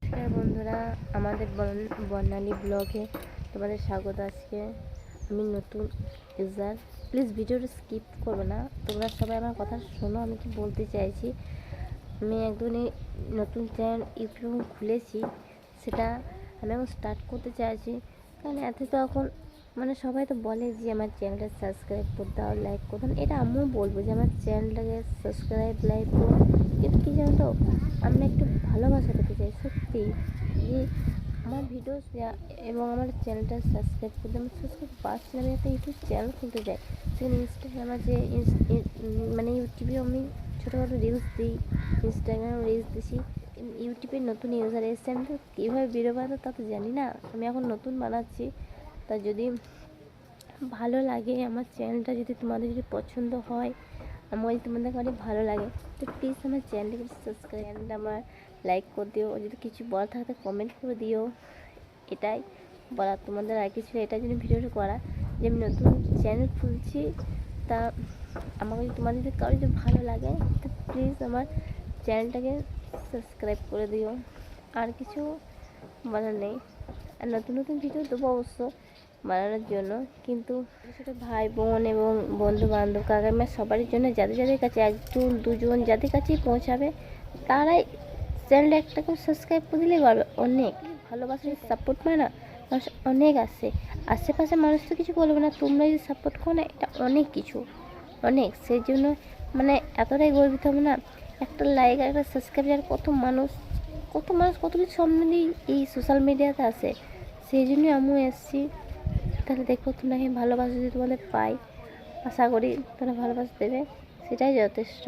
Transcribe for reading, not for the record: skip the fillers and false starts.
নমস্কার বন্ধুরা, আমাদের বর্ণালী ব্লগে তোমাদের স্বাগত। আজকে আমি নতুন ইউজার, প্লিজ ভিডিওটা স্কিপ করবে না, তোমরা সবাই আমার কথা শোনো। আমি কি বলতে চাইছি, আমি একদমই নতুন চ্যানেল ইউটিউব খুলেছি, সেটা আমি এখন স্টার্ট করতে চাইছি। কারণ এতে তো এখন সবাই তো বলে যে আমার চ্যানেলটা সাবস্ক্রাইব করে দাও, লাইক করে দাও। এটা আমিও বলবো যে আমার চ্যানেলটাকে সাবস্ক্রাইব লাইক করো, কিন্তু কী জানো তো, আমি একটু ভালোবাসা পেতে চাই সত্যি, যে আমার ভিডিওস এবং আমার চ্যানেলটা সাবস্ক্রাইব করতে আমি সাবস্ক্রাইব পাচ্ছি না। আমি একটা ইউটিউব চ্যানেল খুলতে চাই, সেখানে ইনস্টাগ্রাম আছে, ইউটিউবে আমি ছোটোখাটো রিলস দিই, ইনস্টাগ্রামে রিলস দিছি। ইউটিউবের নতুন ইউজার এসছে, আমি তো কীভাবে ভিডিও বানাবো তা তো জানি না, আমি এখন নতুন বানাচ্ছি। তা যদি ভালো লাগে আমার চ্যানেলটা, যদি তোমাদের যদি পছন্দ হয়, আমার যদি তোমাদের অনেক ভালো লাগে, তো প্লিজ আমার চ্যানেলটাকে সাবস্ক্রাইব, আমার লাইক করে দিও। যদি কিছু বলার থাকে কমেন্ট করে দিও। এটাই বলার তোমাদের, আর কিছু এটার জন্য ভিডিওটা করা যে আমি নতুন চ্যানেল খুলছি। তা আমাকে যদি তোমাদের যদি কারো যদি ভালো লাগে, তো প্লিজ আমার চ্যানেলটাকে সাবস্ক্রাইব করে দিও। আর কিছু বলার নেই। আর নতুন নতুন ভিডিও দেবো অবশ্য বানানোর জন্য, কিন্তু ছোটো ভাই বোন এবং বন্ধু বান্ধব কাকামা সবারই জন্য, যাদের যাদের কাছে একজন দুজন যাদের কাছেই পৌঁছাবে, তারাই চ্যানেলটা একটা করে সাবস্ক্রাইব করে দিলেই পারবে। অনেক ভালোবাসার সাপোর্ট পায় না মানুষ, অনেক আসে আশেপাশে মানুষ তো কিছু বলবে না, তোমরা যদি সাপোর্ট করো না, এটা অনেক কিছু, অনেক। সেই জন্য এতটাই গর্বিত হবো না, একটা লাইক আর একটা সাবস্ক্রাইব, কত মানুষ কত কিছু সামনে দিয়ে এই সোশ্যাল মিডিয়াতে আসে। সেই জন্যই আমিও এসেছি। তাহলে দেখো তোমরা ভালোবাসা যদি তোমাদের পাই, আশা করি তোমরা ভালোবাসা দেবে, সেটাই যথেষ্ট।